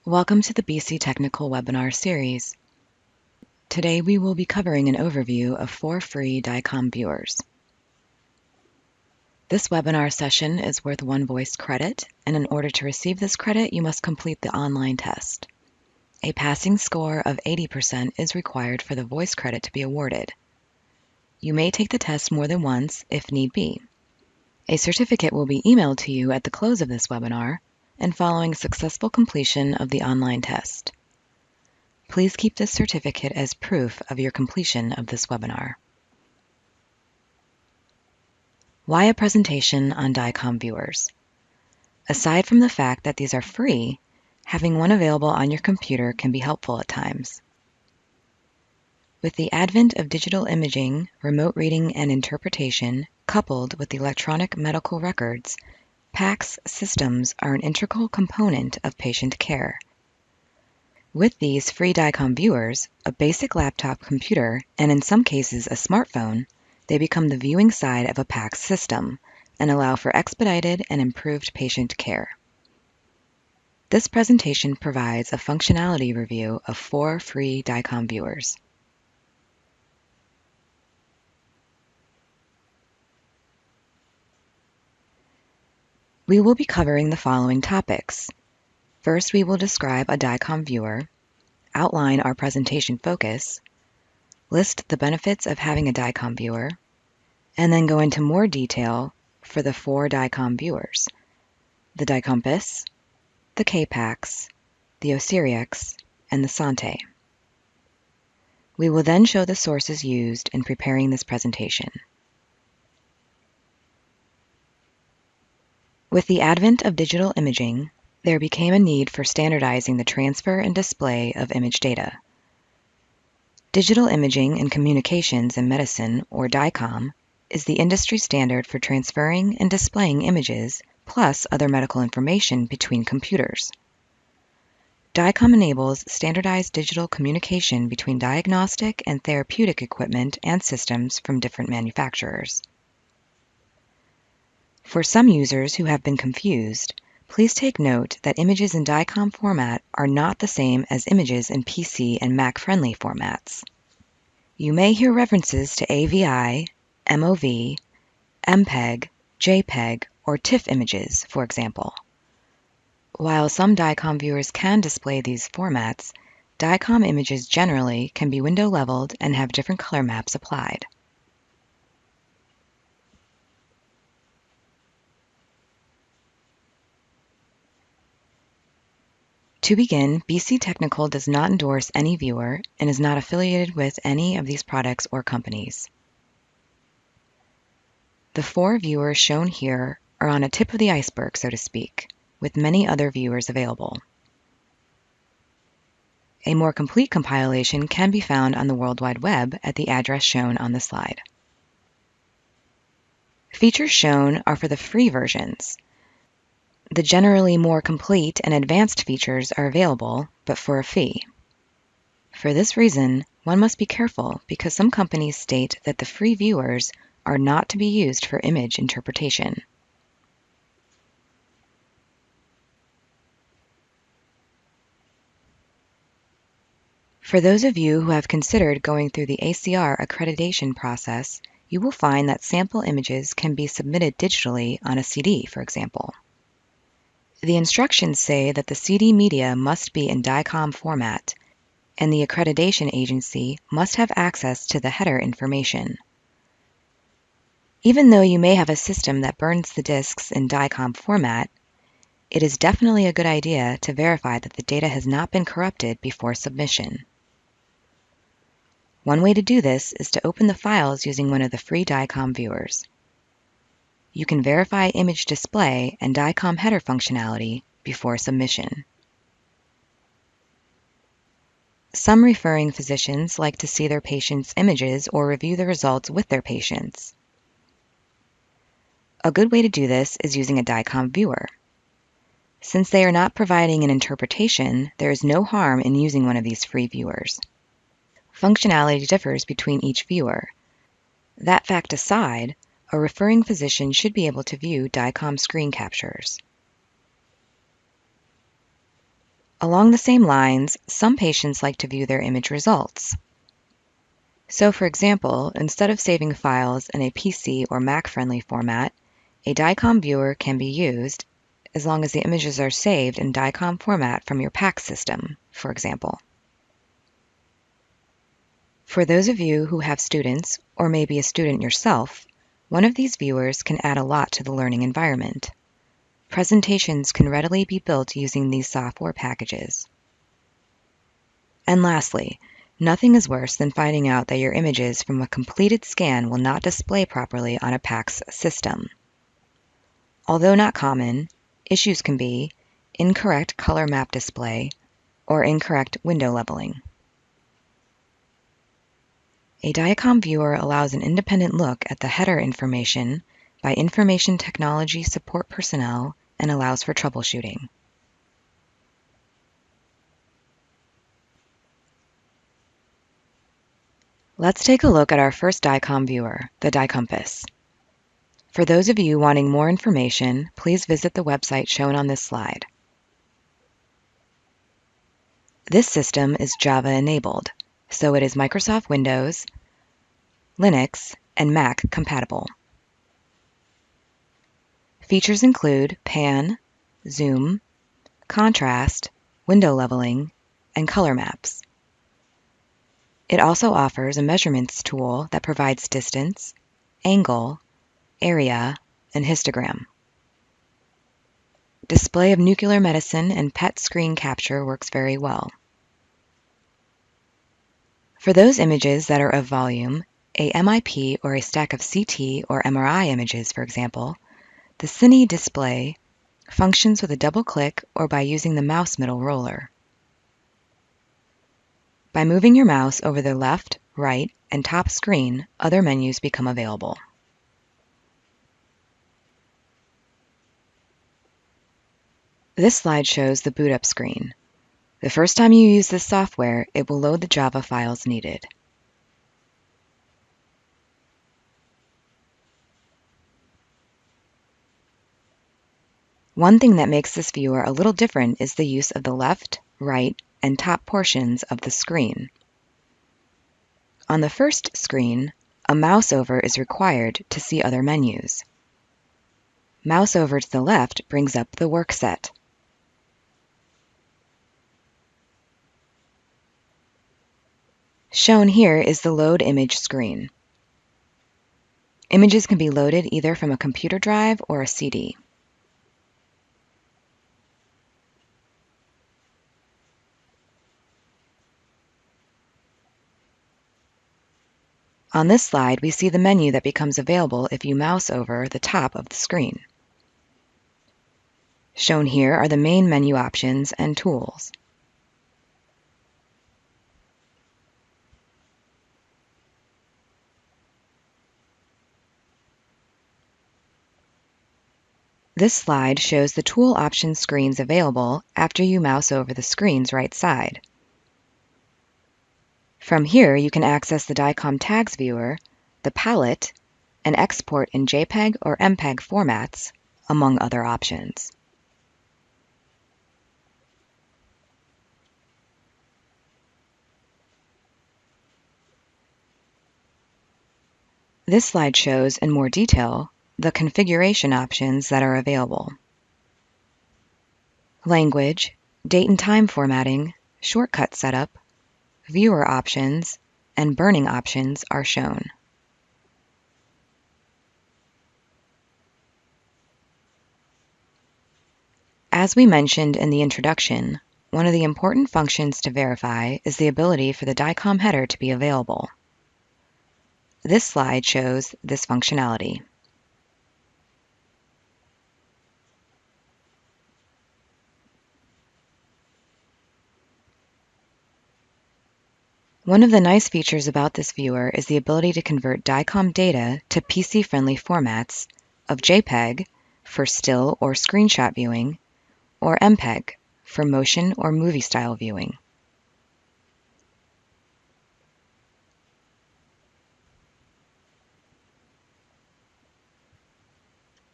Welcome to the BC Technical webinar series. Today we will be covering an overview of 4 free DICOM viewers. This webinar session is worth 1 voice credit, and in order to receive this credit, you must complete the online test. A passing score of 80% is required for the voice credit to be awarded. You may take the test more than once if need be. A certificate will be emailed to you at the close of this webinar and following successful completion of the online test. Please keep this certificate as proof of your completion of this webinar. Why a presentation on DICOM viewers? Aside from the fact that these are free, having one available on your computer can be helpful at times. With the advent of digital imaging, remote reading and interpretation, coupled with electronic medical records, PACS systems are an integral component of patient care. With these free DICOM viewers, a basic laptop computer, and in some cases a smartphone, they become the viewing side of a PACS system and allow for expedited and improved patient care. This presentation provides a functionality review of 4 free DICOM viewers. We will be covering the following topics. First, we will describe a DICOM viewer, outline our presentation focus, list the benefits of having a DICOM viewer, and then go into more detail for the 4 DICOM viewers, the Dicompass, the KPACS, the Osirix, and the Sante. We will then show the sources used in preparing this presentation. With the advent of digital imaging, there became a need for standardizing the transfer and display of image data. Digital imaging in communications and medicine, or DICOM, is the industry standard for transferring and displaying images plus other medical information between computers. DICOM enables standardized digital communication between diagnostic and therapeutic equipment and systems from different manufacturers. For some users who have been confused, please take note that images in DICOM format are not the same as images in PC and Mac-friendly formats. You may hear references to AVI, MOV, MPEG, JPEG, or TIFF images, for example. While some DICOM viewers can display these formats, DICOM images generally can be window-leveled and have different color maps applied. To begin, BC Technical does not endorse any viewer and is not affiliated with any of these products or companies. The 4 viewers shown here are on a tip of the iceberg, so to speak, with many other viewers available. A more complete compilation can be found on the World Wide Web at the address shown on the slide. Features shown are for the free versions. The generally more complete and advanced features are available, but for a fee. For this reason, one must be careful because some companies state that the free viewers are not to be used for image interpretation. For those of you who have considered going through the ACR Accreditation process, you will find that sample images can be submitted digitally on a CD, for example. The instructions say that the CD media must be in DICOM format, and the accreditation agency must have access to the header information. Even though you may have a system that burns the disks in DICOM format, it is definitely a good idea to verify that the data has not been corrupted before submission. One way to do this is to open the files using one of the free DICOM viewers. You can verify image display and DICOM header functionality before submission. Some referring physicians like to see their patients' images or review the results with their patients. A good way to do this is using a DICOM viewer. Since they are not providing an interpretation, there is no harm in using one of these free viewers. Functionality differs between each viewer. That fact aside, a referring physician should be able to view DICOM screen captures. Along the same lines, some patients like to view their image results. So for example, instead of saving files in a PC or Mac-friendly format, a DICOM viewer can be used as long as the images are saved in DICOM format from your PAC system, for example. For those of you who have students, or may be a student yourself, one of these viewers can add a lot to the learning environment. Presentations can readily be built using these software packages. And lastly, nothing is worse than finding out that your images from a completed scan will not display properly on a PACS system. Although not common, issues can be incorrect color map display or incorrect window leveling. A DICOM viewer allows an independent look at the header information by information technology support personnel and allows for troubleshooting. Let's take a look at our first DICOM viewer, the Dicompass. For those of you wanting more information, please visit the website shown on this slide. This system is Java enabled, so it is Microsoft Windows, Linux, and Mac compatible. Features include pan, zoom, contrast, window leveling, and color maps. It also offers a measurements tool that provides distance, angle, area, and histogram. Display of nuclear medicine and PET screen capture works very well. For those images that are of volume, a MIP or a stack of CT or MRI images, for example, the Cine display functions with a double click or by using the mouse middle roller. By moving your mouse over the left, right, and top screen, other menus become available. This slide shows the boot up screen. The first time you use this software, it will load the Java files needed. One thing that makes this viewer a little different is the use of the left, right, and top portions of the screen. On the first screen, a mouse over is required to see other menus. Mouse over to the left brings up the work set. Shown here is the load image screen. Images can be loaded either from a computer drive or a CD. On this slide, we see the menu that becomes available if you mouse over the top of the screen. Shown here are the main menu options and tools. This slide shows the tool option screens available after you mouse over the screen's right side. From here, you can access the DICOM Tags Viewer, the palette, and export in JPEG or MPEG formats, among other options. This slide shows in more detail the configuration options that are available. Language, date and time formatting, shortcut setup, viewer options, and burning options are shown. As we mentioned in the introduction, one of the important functions to verify is the ability for the DICOM header to be available. This slide shows this functionality. One of the nice features about this viewer is the ability to convert DICOM data to PC-friendly formats of JPEG for still or screenshot viewing, or MPEG for motion or movie-style viewing.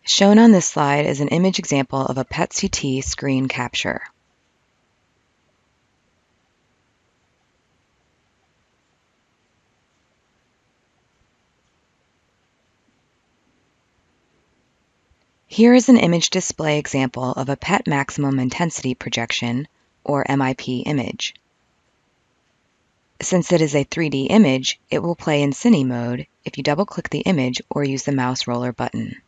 Shown on this slide is an image example of a PET-CT screen capture. Here is an image display example of a PET maximum intensity projection, or MIP image. Since it is a 3D image, it will play in Cine mode if you double-click the image or use the mouse roller button.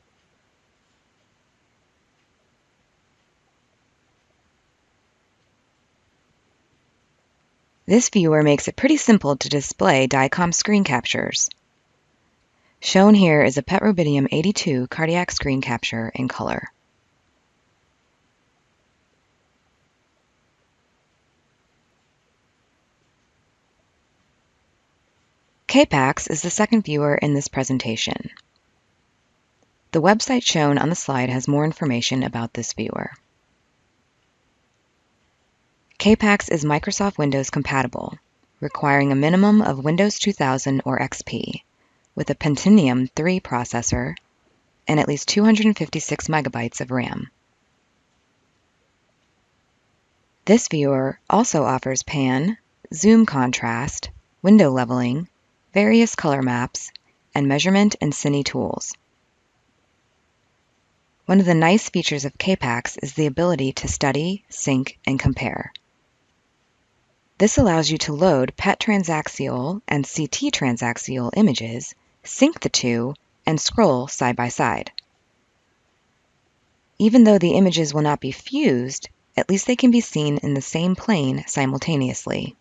This viewer makes it pretty simple to display DICOM screen captures. Shown here is a PET rubidium 82 cardiac screen capture in color. KPAX is the second viewer in this presentation. The website shown on the slide has more information about this viewer. KPAX is Microsoft Windows compatible, requiring a minimum of Windows 2000 or XP, with a Pentium 3 processor and at least 256 megabytes of RAM. This viewer also offers pan, zoom contrast, window leveling, various color maps, and measurement and Cine tools. One of the nice features of KPAX is the ability to study, sync, and compare. This allows you to load PET transaxial and CT transaxial images, sync the two, and scroll side by side. Even though the images will not be fused, at least they can be seen in the same plane simultaneously.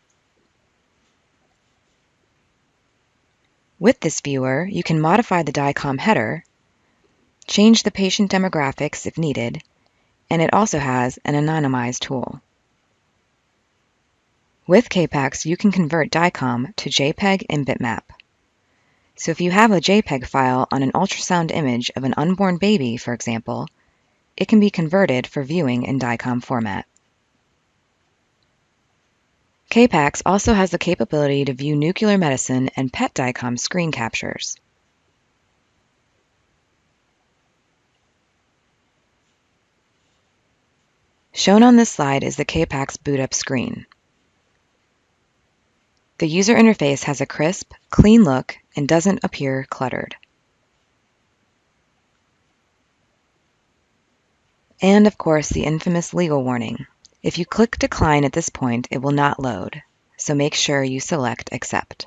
With this viewer, you can modify the DICOM header, change the patient demographics if needed, and it also has an anonymize tool. With KPAX, you can convert DICOM to JPEG and bitmap. So if you have a JPEG file on an ultrasound image of an unborn baby, for example, it can be converted for viewing in DICOM format. KPAX also has the capability to view nuclear medicine and PET DICOM screen captures. Shown on this slide is the KPAX boot-up screen. The user interface has a crisp, clean look and doesn't appear cluttered. And of course, the infamous legal warning. If you click Decline at this point, it will not load, so make sure you select Accept.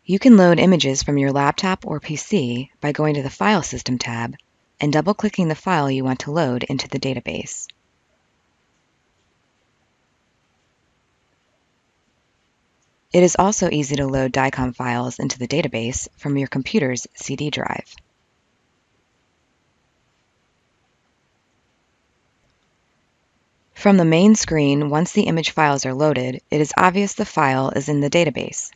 You can load images from your laptop or PC by going to the File System tab and double-clicking the file you want to load into the database. It is also easy to load DICOM files into the database from your computer's CD drive. From the main screen, once the image files are loaded, it is obvious the file is in the database.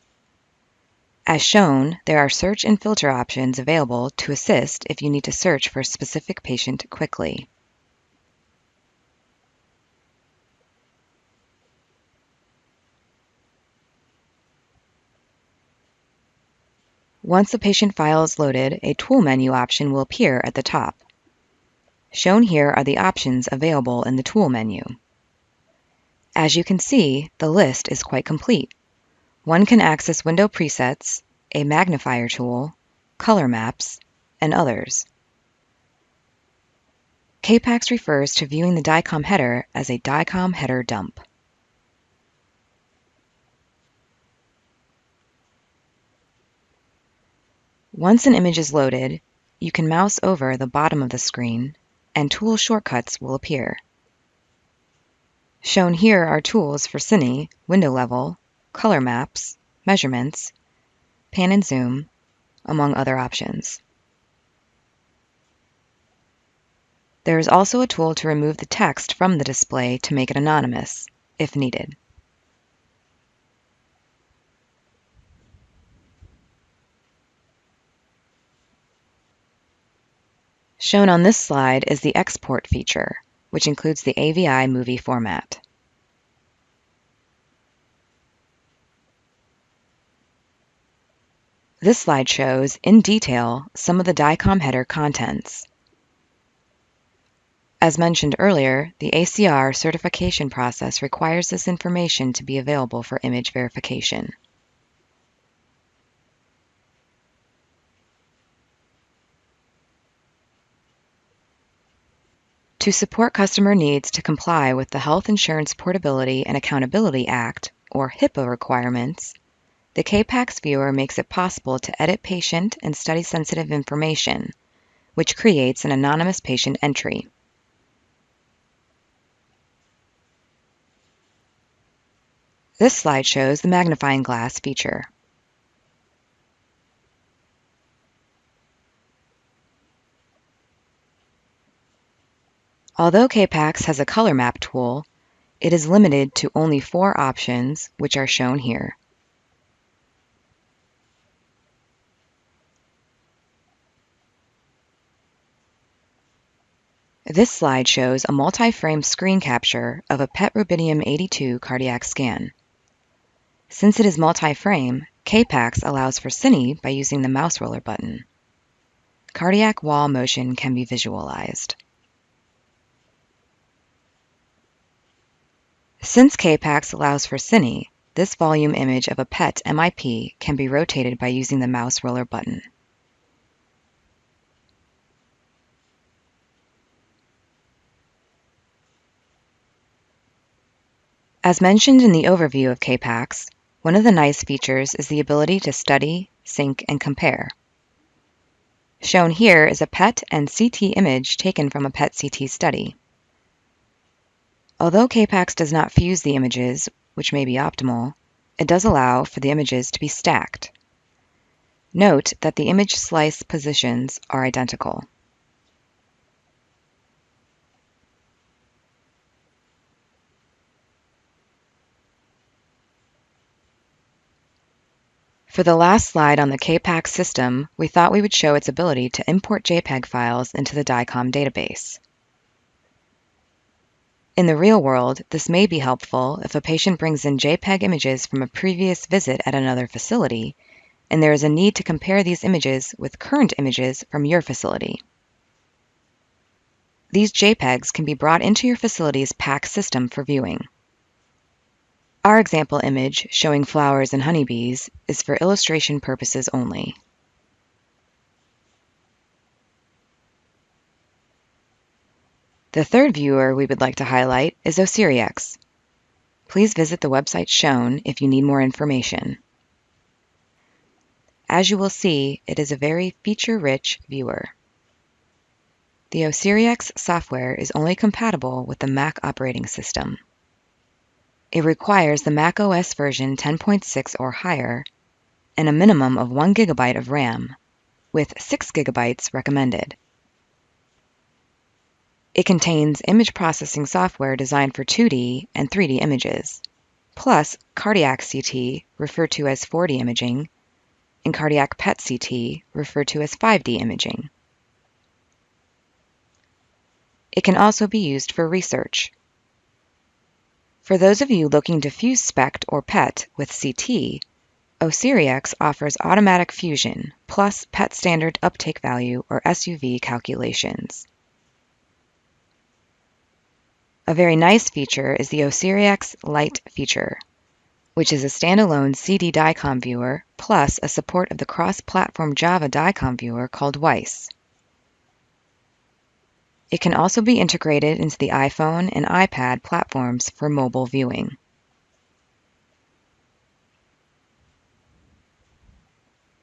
As shown, there are search and filter options available to assist if you need to search for a specific patient quickly. Once a patient file is loaded, a tool menu option will appear at the top. Shown here are the options available in the tool menu. As you can see, the list is quite complete. One can access window presets, a magnifier tool, color maps, and others. KPAX refers to viewing the DICOM header as a DICOM header dump. Once an image is loaded, you can mouse over the bottom of the screen and tool shortcuts will appear. Shown here are tools for Cine, window level, color maps, measurements, pan and zoom, among other options. There is also a tool to remove the text from the display to make it anonymous, if needed. Shown on this slide is the export feature, which includes the AVI movie format. This slide shows, in detail, some of the DICOM header contents. As mentioned earlier, the ACR certification process requires this information to be available for image verification. To support customer needs to comply with the Health Insurance Portability and Accountability Act, or HIPAA requirements, the KPAX Viewer makes it possible to edit patient and study-sensitive information, which creates an anonymous patient entry. This slide shows the magnifying glass feature. Although KPAX has a color map tool, it is limited to only 4 options, which are shown here. This slide shows a multi-frame screen capture of a PET rubidium 82 cardiac scan. Since it is multi-frame, KPAX allows for Cine by using the mouse roller button. Cardiac wall motion can be visualized. Since KPAX allows for Cine, this volume image of a PET MIP can be rotated by using the mouse roller button. As mentioned in the overview of KPAX, one of the nice features is the ability to study, sync, and compare. Shown here is a PET and CT image taken from a PET CT study. Although KPAX does not fuse the images, which may be optimal, it does allow for the images to be stacked. Note that the image slice positions are identical. For the last slide on the KPAX system, we thought we would show its ability to import JPEG files into the DICOM database. In the real world, this may be helpful if a patient brings in JPEG images from a previous visit at another facility, and there is a need to compare these images with current images from your facility. These JPEGs can be brought into your facility's PACS system for viewing. Our example image showing flowers and honeybees is for illustration purposes only. The third viewer we would like to highlight is Osirix. Please visit the website shown if you need more information. As you will see, it is a very feature-rich viewer. The Osirix software is only compatible with the Mac operating system. It requires the Mac OS version 10.6 or higher, and a minimum of 1 GB of RAM, with 6 GB recommended. It contains image processing software designed for 2D and 3D images, plus cardiac CT, referred to as 4D imaging, and cardiac PET CT, referred to as 5D imaging. It can also be used for research. For those of you looking to fuse SPECT or PET with CT, Osirix offers automatic fusion plus PET standard uptake value or SUV calculations. A very nice feature is the Osirix Lite feature, which is a standalone CD DICOM viewer plus a support of the cross-platform Java DICOM viewer called Weiss. It can also be integrated into the iPhone and iPad platforms for mobile viewing.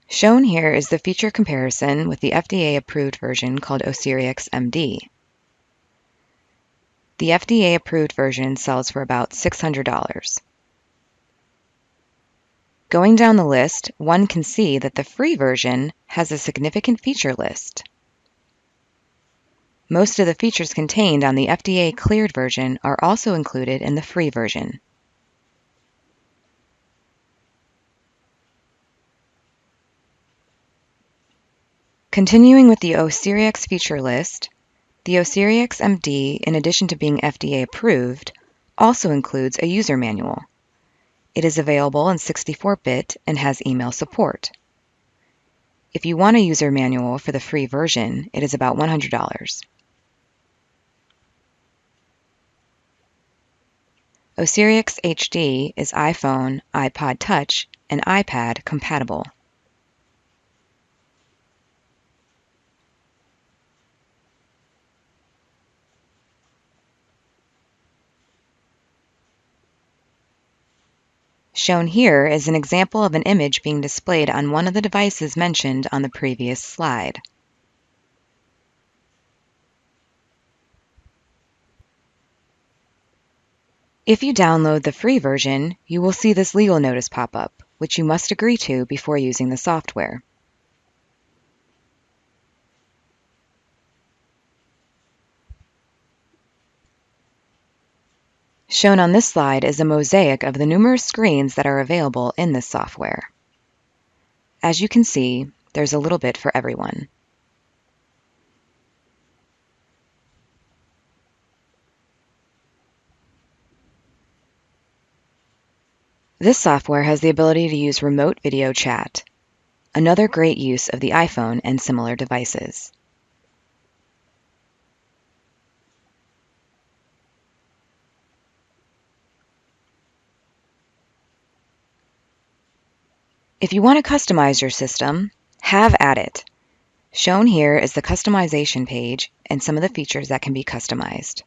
Shown here is the feature comparison with the FDA-approved version called Osirix MD. The FDA-approved version sells for about $600. Going down the list, one can see that the free version has a significant feature list. Most of the features contained on the FDA-cleared version are also included in the free version. Continuing with the Osirix feature list, the Osirix MD, in addition to being FDA approved, also includes a user manual. It is available in 64-bit and has email support. If you want a user manual for the free version, it is about $100. Osirix HD is iPhone, iPod Touch, and iPad compatible. Shown here is an example of an image being displayed on one of the devices mentioned on the previous slide. If you download the free version, you will see this legal notice pop up, which you must agree to before using the software. Shown on this slide is a mosaic of the numerous screens that are available in this software. As you can see, there's a little bit for everyone. This software has the ability to use remote video chat, another great use of the iPhone and similar devices. If you want to customize your system, have at it. Shown here is the customization page and some of the features that can be customized.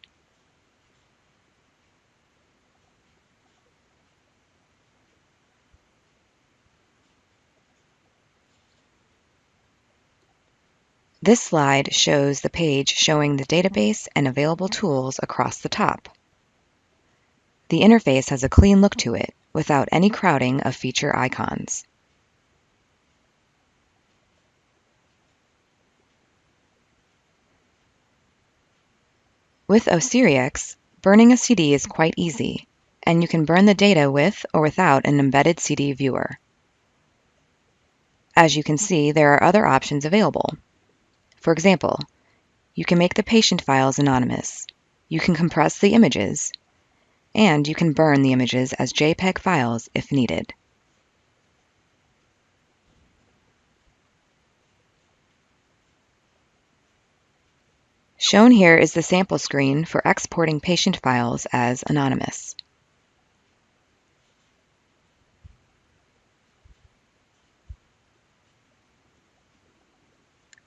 This slide shows the page showing the database and available tools across the top. The interface has a clean look to it, without any crowding of feature icons. With Osirix, burning a CD is quite easy, and you can burn the data with or without an embedded CD viewer. As you can see, there are other options available. For example, you can make the patient files anonymous, you can compress the images, and you can burn the images as JPEG files if needed. Shown here is the sample screen for exporting patient files as anonymous.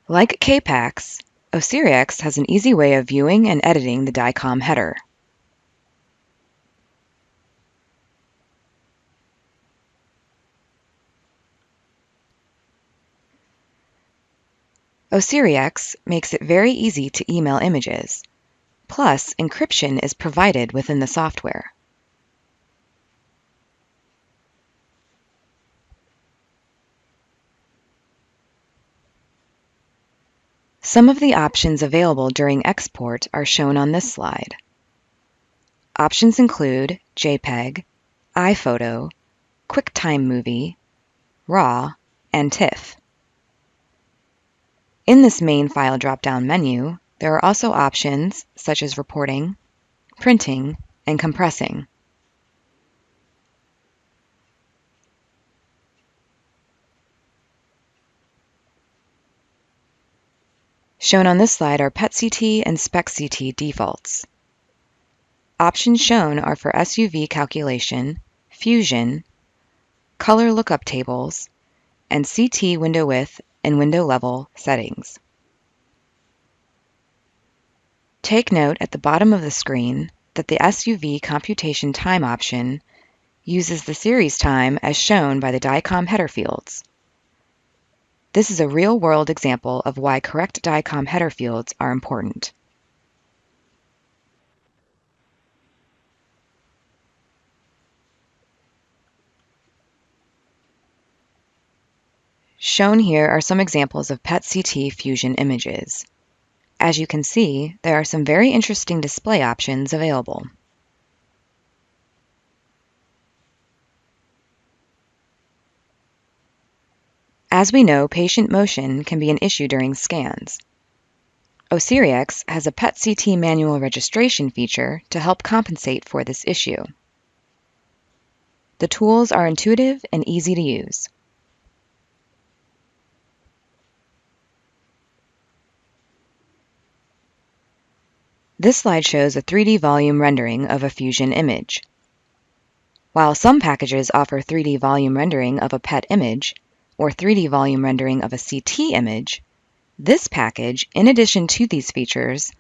Like KPAX, Osirix has an easy way of viewing and editing the DICOM header. Osirix makes it very easy to email images. Plus, encryption is provided within the software. Some of the options available during export are shown on this slide. Options include JPEG, iPhoto, QuickTime Movie, RAW, and TIFF. In this main file drop-down menu, there are also options such as reporting, printing, and compressing. Shown on this slide are PET-CT and SPEC-CT defaults. Options shown are for SUV calculation, fusion, color lookup tables, and CT window width and window level settings. Take note at the bottom of the screen that the SUV computation time option uses the series time as shown by the DICOM header fields. This is a real-world example of why correct DICOM header fields are important. Shown here are some examples of PET-CT fusion images. As you can see, there are some very interesting display options available. As we know, patient motion can be an issue during scans. Osirix has a PET-CT manual registration feature to help compensate for this issue. The tools are intuitive and easy to use. This slide shows a 3D volume rendering of a fusion image. While some packages offer 3D volume rendering of a PET image or 3D volume rendering of a CT image, this package, in addition to these features,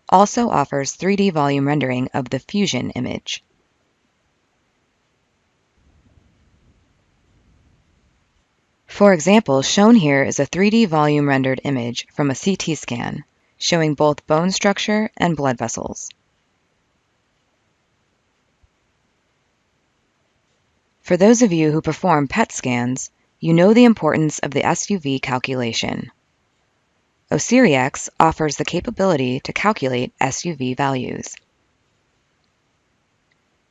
also offers 3D volume rendering of the fusion image. For example, shown here is a 3D volume rendered image from a CT scan, showing both bone structure and blood vessels. For those of you who perform PET scans, you know the importance of the SUV calculation. Osirix offers the capability to calculate SUV values.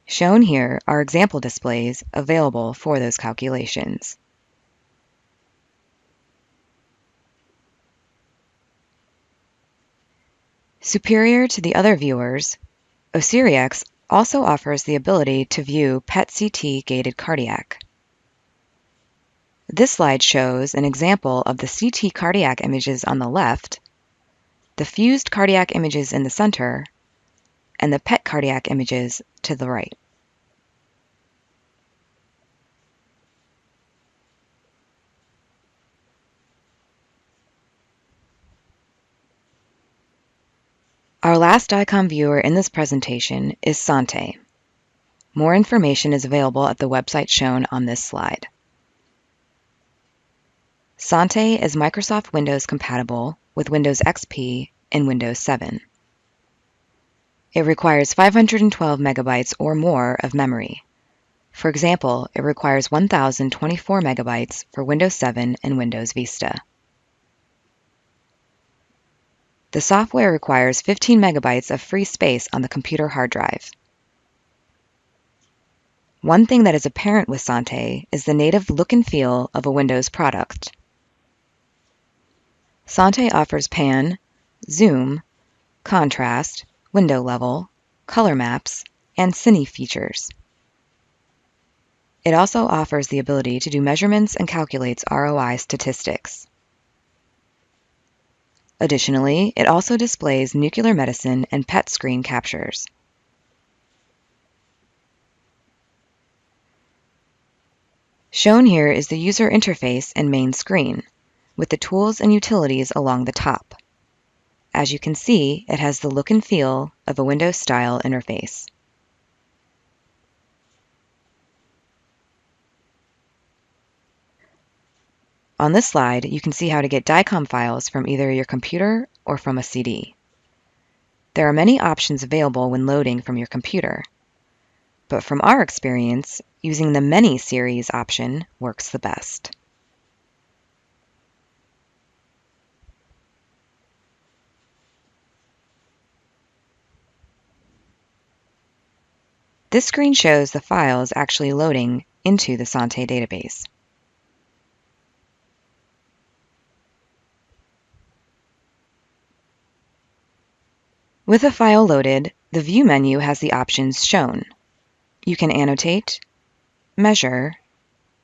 Shown here are example displays available for those calculations. Superior to the other viewers, Osirix also offers the ability to view PET-CT gated cardiac. This slide shows an example of the CT cardiac images on the left, the fused cardiac images in the center, and the PET cardiac images to the right. Our last DICOM viewer in this presentation is Sante. More information is available at the website shown on this slide. Sante is Microsoft Windows compatible with Windows XP and Windows 7. It requires 512 megabytes or more of memory. For example, it requires 1024 megabytes for Windows 7 and Windows Vista. The software requires 15 megabytes of free space on the computer hard drive. One thing that is apparent with Sante is the native look and feel of a Windows product. Sante offers pan, zoom, contrast, window level, color maps, and cine features. It also offers the ability to do measurements and calculates ROI statistics. Additionally, it also displays nuclear medicine and PET screen captures. Shown here is the user interface and main screen, with the tools and utilities along the top. As you can see, it has the look and feel of a Windows-style interface. On this slide, you can see how to get DICOM files from either your computer or from a CD. There are many options available when loading from your computer, but from our experience, using the Many series option works the best. This screen shows the files actually loading into the Sante database. With a file loaded, the View menu has the options shown. You can annotate, measure,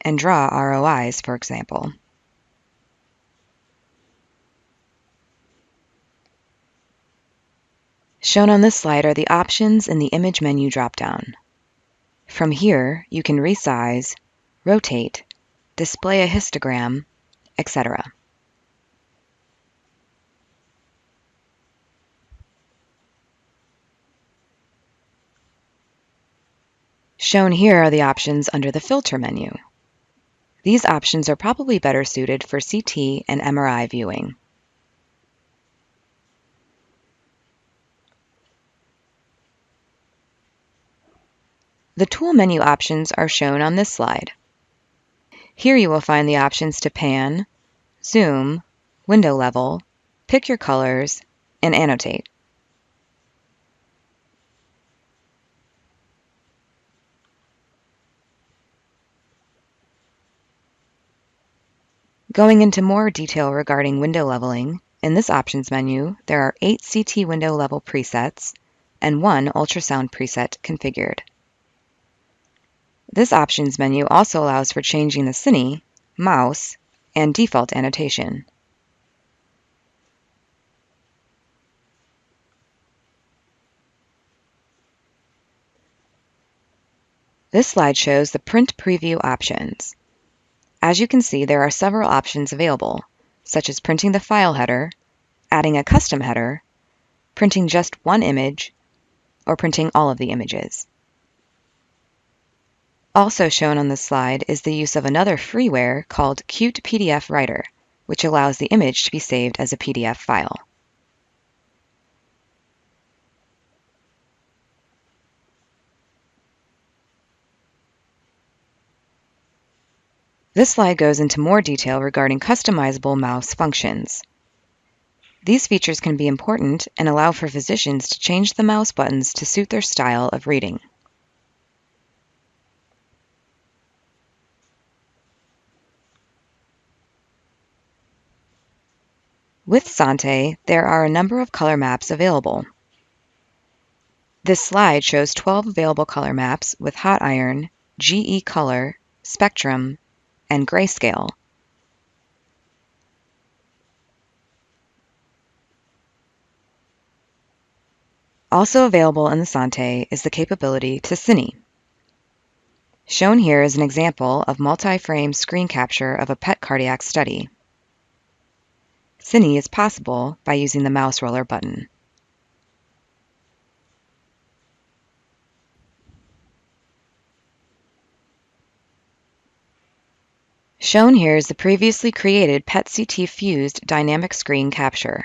and draw ROIs, for example. Shown on this slide are the options in the Image menu dropdown. From here, you can resize, rotate, display a histogram, etc. Shown here are the options under the Filter menu. These options are probably better suited for CT and MRI viewing. The Tool menu options are shown on this slide. Here you will find the options to pan, zoom, window level, pick your colors, and annotate. Going into more detail regarding window leveling, in this options menu, there are 8 CT window level presets and 1 ultrasound preset configured. This options menu also allows for changing the cine, mouse, and default annotation. This slide shows the print preview options. As you can see, there are several options available, such as printing the file header, adding a custom header, printing just one image, or printing all of the images. Also shown on this slide is the use of another freeware called Qt PDF Writer, which allows the image to be saved as a PDF file. This slide goes into more detail regarding customizable mouse functions. These features can be important and allow for physicians to change the mouse buttons to suit their style of reading. With Sante, there are a number of color maps available. This slide shows 12 available color maps with hot iron, GE color, spectrum, and grayscale. Also available in the Sante is the capability to cine. Shown here is an example of multi-frame screen capture of a PET cardiac study. Cine is possible by using the mouse roller button. Shown here is the previously created PET-CT fused dynamic screen capture.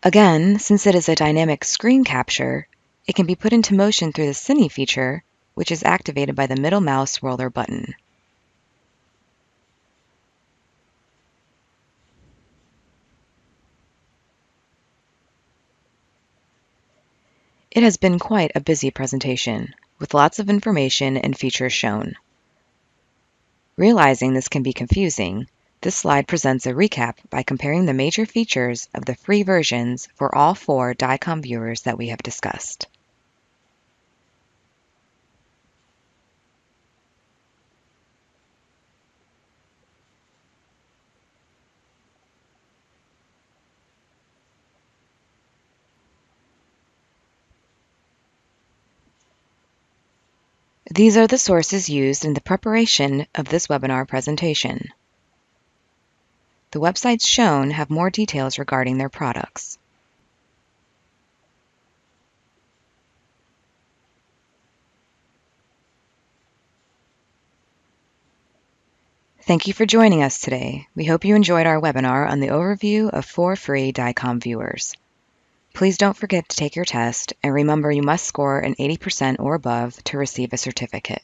Again, since it is a dynamic screen capture, it can be put into motion through the Cine feature, which is activated by the middle mouse roller button. It has been quite a busy presentation, with lots of information and features shown. Realizing this can be confusing, this slide presents a recap by comparing the major features of the free versions for all 4 DICOM viewers that we have discussed. These are the sources used in the preparation of this webinar presentation. The websites shown have more details regarding their products. Thank you for joining us today. We hope you enjoyed our webinar on the overview of 4 free DICOM viewers. Please don't forget to take your test, and remember you must score an 80% or above to receive a certificate.